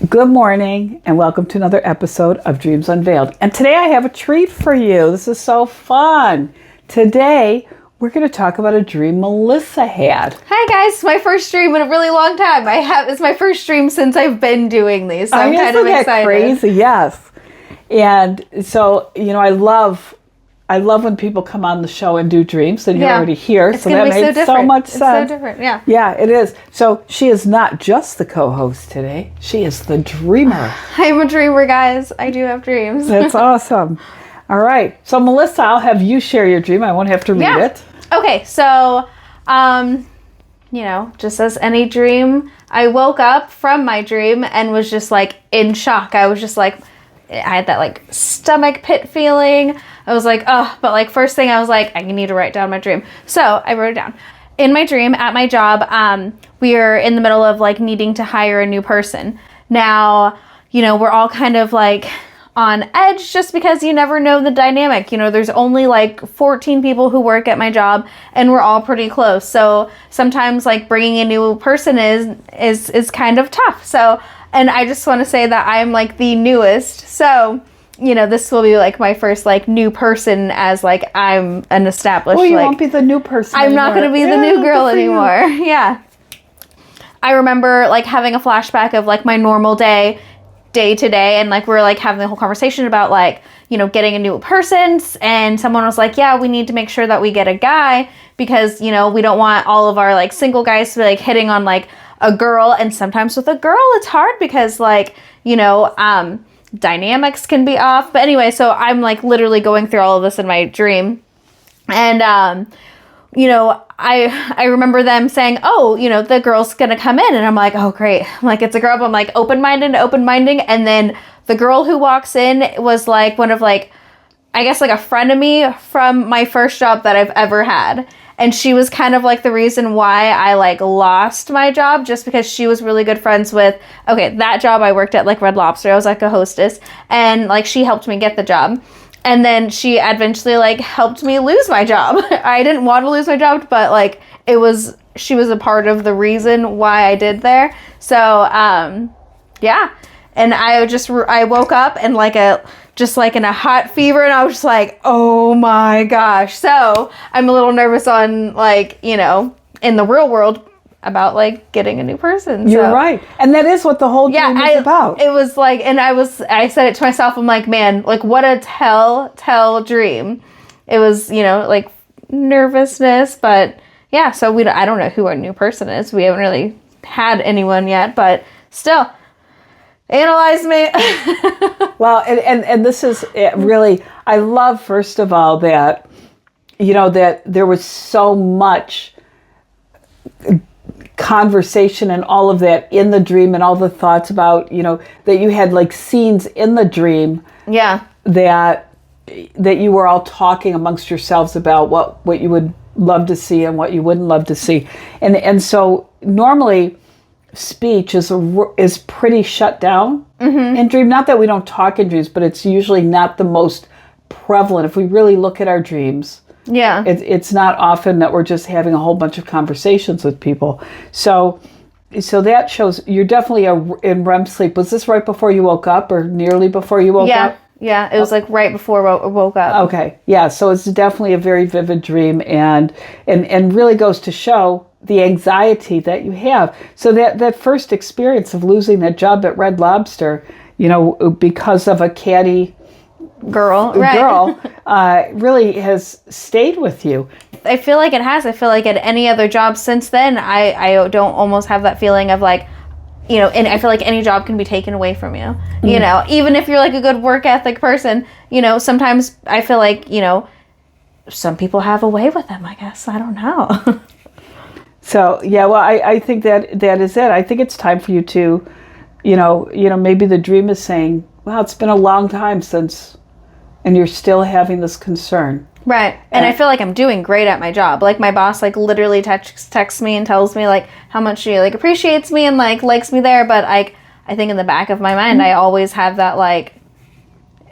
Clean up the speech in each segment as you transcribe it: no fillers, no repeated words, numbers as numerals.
Good morning and welcome to another episode of Dreams Unveiled. And today I have a treat for you. This is so fun. Today we're going to talk about a dream Melissa had. Hi guys, my first dream in a really long time. It's my first dream since I've been doing these, so I'm kind of excited. Isn't that crazy? Yes. And so, I love when people come on the show and do dreams, and you're already here, so that makes so much sense. It's so different, yeah. Yeah, it is. So she is not just the co-host today, she is the dreamer. I'm a dreamer, guys. I do have dreams. That's awesome. All right. So Melissa, I'll have you share your dream. I won't have to read it. Okay, so, just as any dream, I woke up from my dream and was just like in shock. I was just like, I had that like stomach pit feeling. I was like, oh, but like first thing I was like, I need to write down my dream. So I wrote it down. In my dream at my job, we are in the middle of like needing to hire a new person. Now, we're all kind of like on edge just because you never know the dynamic. There's only like 14 people who work at my job and we're all pretty close. So sometimes like bringing a new person is kind of tough. So, and I just want to say that I'm like the newest. So, this will be like my first like new person as like I'm an established. Well, you like, won't be the new person I'm anymore. not going to be the new girl anymore. Yeah. I remember like having a flashback of like my normal day to day, and like we're like having the whole conversation about like getting a new person, and someone was like, yeah, we need to make sure that we get a guy because we don't want all of our like single guys to be like hitting on like a girl. And sometimes with a girl it's hard because like dynamics can be off. But anyway, so I'm like literally going through all of this in my dream, and I remember them saying, oh, the girl's gonna come in, and I'm like, oh great. I'm like, it's a girl, but I'm like open-minding, and then the girl who walks in was like one of like, I guess like a friend of me from my first job that I've ever had. And she was kind of like the reason why I like lost my job, just because she was really good friends with, that job I worked at like Red Lobster. I was like a hostess, and like she helped me get the job. And then she eventually like helped me lose my job. I didn't want to lose my job, but like she was a part of the reason why I did there. So, yeah. And I woke up and just like in a hot fever, and I was just like, oh my gosh. So I'm a little nervous on like, in the real world about like getting a new person. You're right. And that is what the whole dream is about. It was like, and I said it to myself, I'm like, man, like what a tell dream. It was, like nervousness, but yeah, so I don't know who our new person is. We haven't really had anyone yet, but still. Analyze me. Well, and this is really, I love, first of all, that, that there was so much conversation and all of that in the dream, and all the thoughts about, that you had like scenes in the dream. Yeah. That you were all talking amongst yourselves about what you would love to see and what you wouldn't love to see. And so normally speech is pretty shut down in dream. Not that we don't talk in dreams, but it's usually not the most prevalent. If we really look at our dreams, it's not often that we're just having a whole bunch of conversations with people. So that shows you're definitely in REM sleep. Was this right before you woke up, or nearly before you woke up? Yeah, it was like right before I woke up. Okay, yeah, so it's definitely a very vivid dream, and really goes to show the anxiety that you have. So that first experience of losing that job at Red Lobster, because of a catty girl, really has stayed with you. I feel like it has. I feel like at any other job since then, I don't almost have that feeling of like, and I feel like any job can be taken away from you. Even if you're like a good work ethic person, sometimes I feel like, some people have a way with them, I guess. I don't know. So, yeah, well, I think that is it. I think it's time for you to, maybe the dream is saying, wow, it's been a long time since, and you're still having this concern. Right. And I feel like I'm doing great at my job. Like my boss like literally texts me and tells me like how much she like appreciates me and like likes me there. But I think in the back of my mind, I always have that like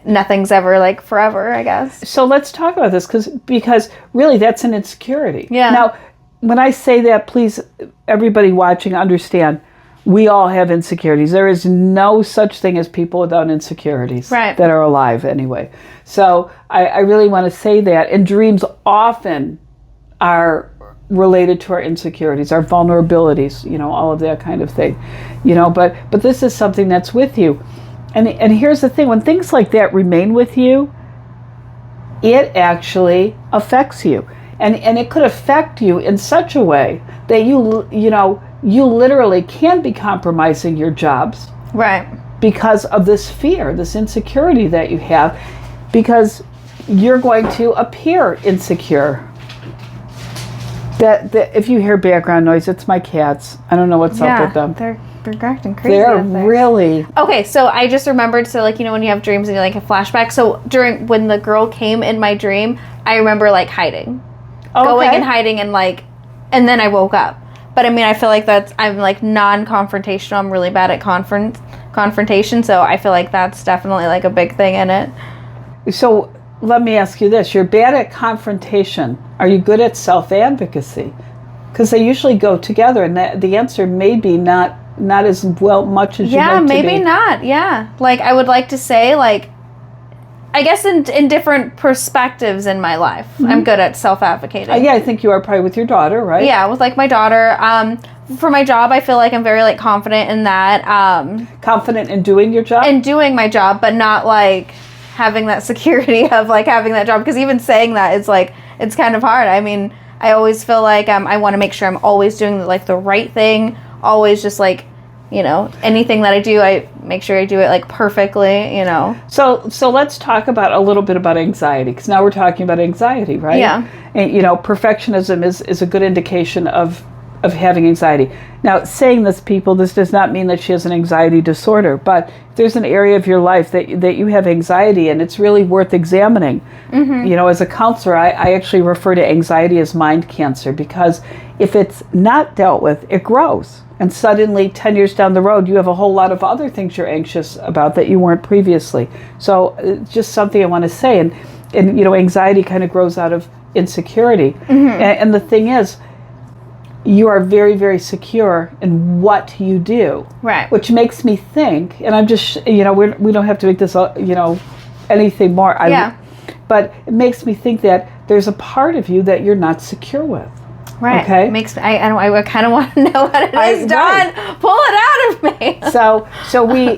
nothing's ever like forever, I guess. So let's talk about this because really that's an insecurity. Yeah. Now, when I say that, please, everybody watching, understand we all have insecurities. There is no such thing as people without insecurities that are alive anyway. So I really want to say that. And dreams often are related to our insecurities, our vulnerabilities, all of that kind of thing, but this is something that's with you. And here's the thing, when things like that remain with you, it actually affects you. And it could affect you in such a way that you literally can be compromising your jobs. Right. Because of this fear, this insecurity that you have, because you're going to appear insecure. That if you hear background noise, it's my cats. I don't know what's up with them. They're acting crazy. They're really... Okay, so I just remembered, so when you have dreams and you have flashbacks, so when the girl came in my dream, I remember hiding. Going and hiding and then I woke up. But I feel like I'm non-confrontational. I'm really bad at confrontation, so I feel like that's definitely a big thing in it. So let me ask you this. You're bad at confrontation. Are you good at self-advocacy? Because they usually go together, and the answer may be not as much as you'd like to be. Yeah, maybe not. Yeah. I would like to say, I guess in different perspectives in my life, I'm good at self-advocating. Yeah, I think you are probably with your daughter, right? Yeah, with my daughter. For my job, I feel like I'm very confident in that. Confident in doing your job? In doing my job, but not having that security of having that job. Because even saying that is it's kind of hard. I always feel like I want to make sure I'm always doing the right thing. Always just anything that I do, I make sure I do it perfectly, So let's talk about a little bit about anxiety, because now we're talking about anxiety, right? Yeah. And perfectionism is a good indication of having anxiety. Now, saying this, people, this does not mean that she has an anxiety disorder, but if there's an area of your life that you have anxiety in, it's really worth examining. Mm-hmm. As a counselor, I actually refer to anxiety as mind cancer, because if it's not dealt with, it grows. And suddenly, 10 years down the road, you have a whole lot of other things you're anxious about that you weren't previously. So it's just something I want to say. And anxiety kind of grows out of insecurity. Mm-hmm. And the thing is, you are very, very secure in what you do. Right. Which makes me think, and I'm just, we don't have to make this, anything more. But it makes me think that there's a part of you that you're not secure with. Right. Okay. It makes I kind of want to know what it is, Dawn. Right. Pull it out of me. So we,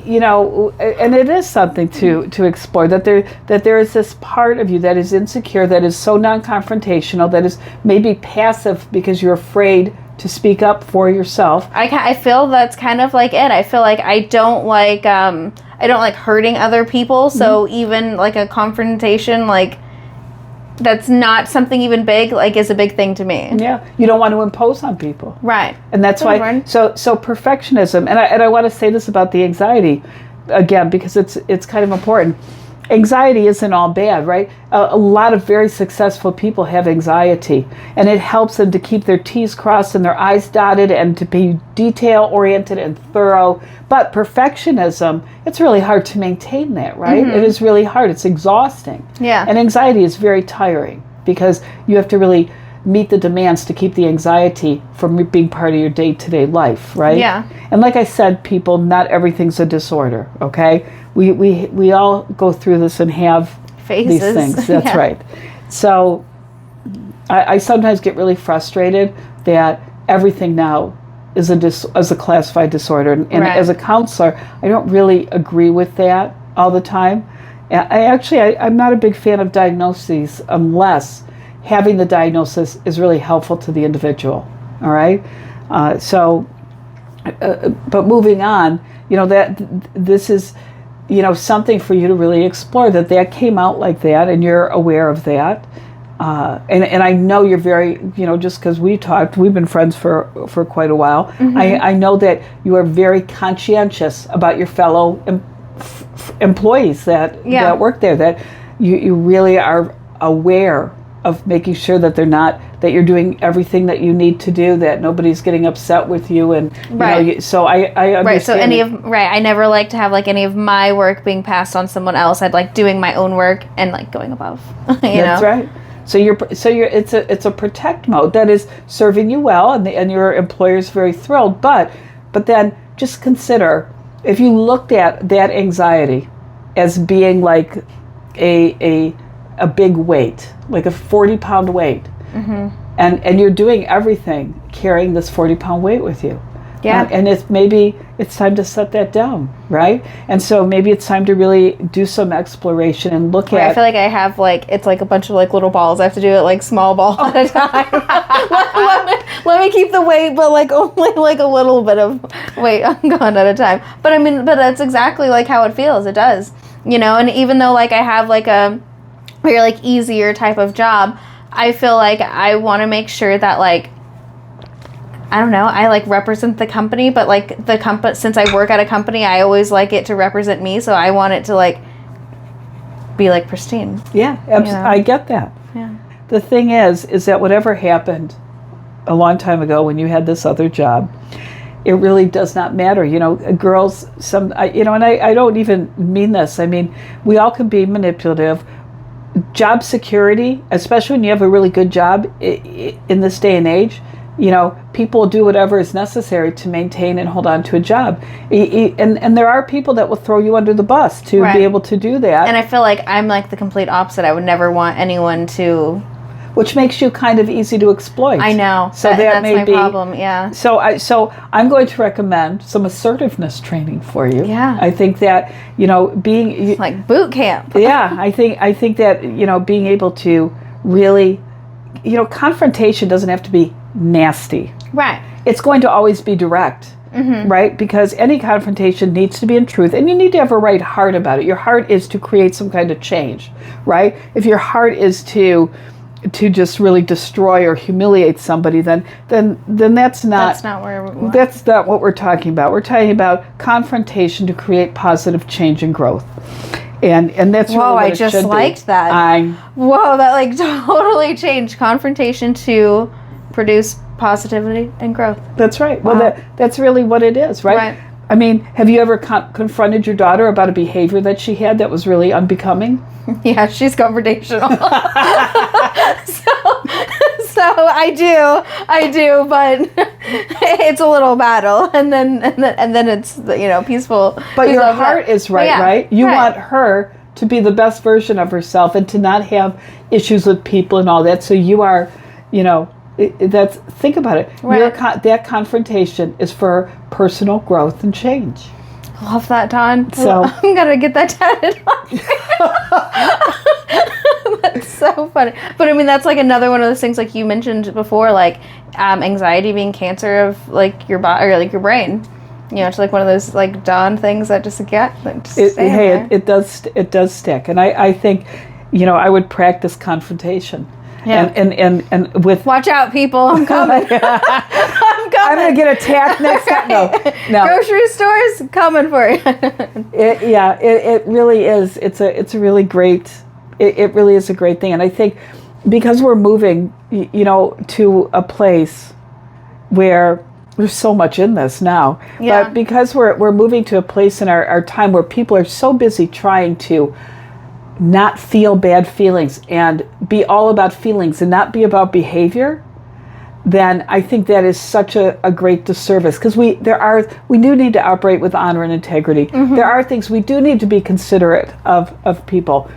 and it is something to explore, that there is this part of you that is insecure, that is so non-confrontational, that is maybe passive because you're afraid to speak up for yourself. I feel that's kind of it. I feel like I don't like hurting other people. So even a confrontation, that's not something even big, is a big thing to me. Yeah, you don't want to impose on people. Right. And that's why, so perfectionism, and I want to say this about the anxiety, again, because it's kind of important. Anxiety isn't all bad, right? A lot of very successful people have anxiety, and it helps them to keep their T's crossed and their I's dotted and to be detail-oriented and thorough. But perfectionism, it's really hard to maintain that, right? Mm-hmm. It is really hard. It's exhausting. Yeah. And anxiety is very tiring because you have to really meet the demands to keep the anxiety from being part of your day-to-day life, right? Yeah. And like I said, people, not everything's a disorder, okay? We all go through this and have phases. These things. That's right. So I sometimes get really frustrated that everything now is a classified disorder. And as a counselor, I don't really agree with that all the time. I'm not a big fan of diagnoses unless having the diagnosis is really helpful to the individual. All right. But moving on, that this is, something for you to really explore, that came out like that and you're aware of that. And I know you're very, just because we've been friends for quite a while. Mm-hmm. I know that you are very conscientious about your fellow employees that work there, that you really are aware of making sure that that you're doing everything that you need to do, that nobody's getting upset with you, and so I understand. Right. So I never like to have any of my work being passed on someone else. I'd like doing my own work and going above. That's right. So it's a protect mode that is serving you well, and your employer's very thrilled. But then just consider if you looked at that anxiety as being like a big weight, like a 40-pound weight. And you're doing everything carrying this 40-pound weight with you. Yeah. And it's time to set that down, right? And so maybe it's time to really do some exploration and look at... I feel like I have it's like a bunch of like little balls. I have to do it like small ball at a time. let me keep the weight, but like only like a little bit of weight gone at a time. But I mean, but that's exactly like how it feels. It does, and even though like I have like a very like easier type of job, I feel like I want to make sure that like, I don't know, I like represent the company, but like the company, since I work at a company, I always like it to represent me. So I want it to like be like pristine. Yeah, I get that. Yeah. The thing is that whatever happened a long time ago when you had this other job, it really does not matter. Girls, and I don't even mean this. I mean, we all can be manipulative. Job security, especially when you have a really good job in this day and age, people do whatever is necessary to maintain and hold on to a job. And there are people that will throw you under the bus to be able to do that. And I feel like I'm like the complete opposite. I would never want anyone to... Which makes you kind of easy to exploit. I know. So that's my problem, yeah. So I'm going to recommend some assertiveness training for you. Yeah. I think that, being... It's like boot camp. Yeah, I think that, being able to really... confrontation doesn't have to be nasty. Right. It's going to always be direct, right? Because any confrontation needs to be in truth, and you need to have a right heart about it. Your heart is to create some kind of change, right? If your heart is to just really destroy or humiliate somebody, then that's not what we're talking about. We're talking about confrontation to create positive change and growth. And that's really what it should be. I just liked that. Whoa, that like totally changed. Confrontation to produce positivity and growth. That's right. Wow. Well, that's really what it is, right? Right. I mean, have you ever confronted your daughter about a behavior that she had that was really unbecoming? Yeah, she's confrontational. so I do, but it's a little battle, and then it's peaceful. But your heart is right, right? You want her to be the best version of herself and to not have issues with people and all that. So you are, think about it. Right. That confrontation is for personal growth and change. Love that, Daun. So I'm gonna get that tatted on. That's so funny. But I mean, that's like another one of those things, like you mentioned before, like anxiety being cancer of like your body or like your brain. It's like one of those like Daun things that just get. It does stick, and I think, I would practice confrontation. Yeah. And with... Watch out, people. I'm coming. I'm going to get attacked next time. No. Grocery stores coming for you. It really is. It's a really great... It really is a great thing. And I think because we're moving, to a place where there's so much in this now. Yeah. But because we're moving to a place in our time where people are so busy trying to not feel bad feelings and be all about feelings and not be about behavior, then I think that is such a great disservice, because we do need to operate with honor and integrity. There are things we do need to be considerate of people,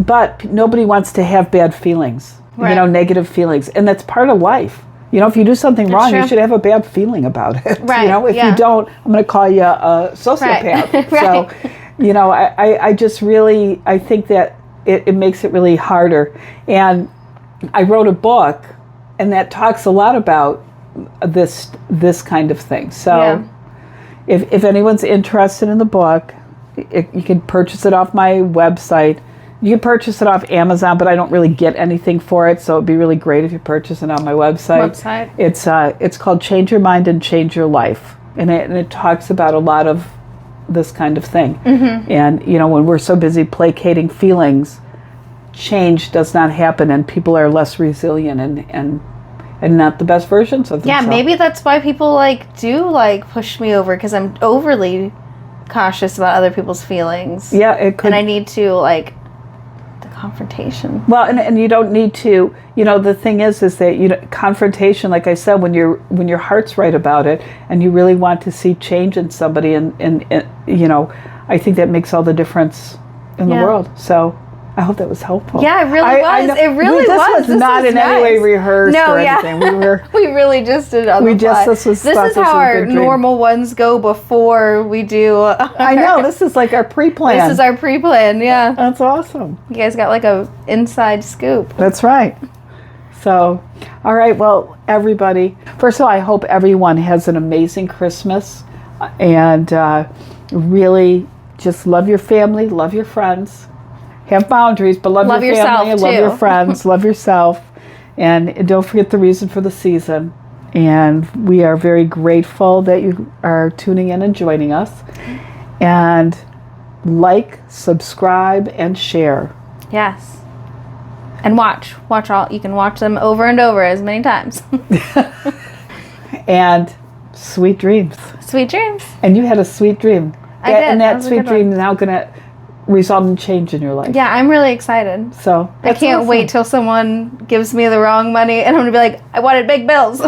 but nobody wants to have bad feelings, negative feelings, and that's part of life. If you do something wrong, you should have a bad feeling about it. Right. If you don't, I'm going to call you a sociopath. Right. So, I just really, I think that it makes it really harder. And I wrote a book, and that talks a lot about this kind of thing. So if anyone's interested in the book, you can purchase it off my website. You can purchase it off Amazon, but I don't really get anything for it, so it'd be really great if you purchase it on my website. It's called Change Your Mind and Change Your Life, and it talks about a lot of this kind of thing. And when we're so busy placating feelings, change does not happen, and people are less resilient and not the best versions of themselves. Yeah, maybe that's why people do push me over, because I'm overly cautious about other people's feelings. Yeah, it could. And I need to Confrontation. Well, and you don't need to, the thing is that, confrontation, like I said, when your heart's right about it and you really want to see change in somebody and I think that makes all the difference in the world. So I hope that was helpful. Yeah, it really was. It really was. This was not in any way rehearsed or anything. We really just did it on the fly. This is how our normal ones go before we do. I know. This is like our pre-plan. This is our pre-plan, yeah. That's awesome. You guys got like a inside scoop. That's right. So, all right. Well, everybody, first of all, I hope everyone has an amazing Christmas and really just love your family, love your friends. Have boundaries, but love your family, love your friends, love yourself, and don't forget the reason for the season. And we are very grateful that you are tuning in and joining us. And like, subscribe, and share. Yes. And watch all. You can watch them over and over as many times. And sweet dreams. Sweet dreams. And you had a sweet dream. I did. And that sweet dream is now going to result in change in your life. Yeah, I'm really excited. So I can't wait till someone gives me the wrong money and I'm going to be like, I wanted big bills.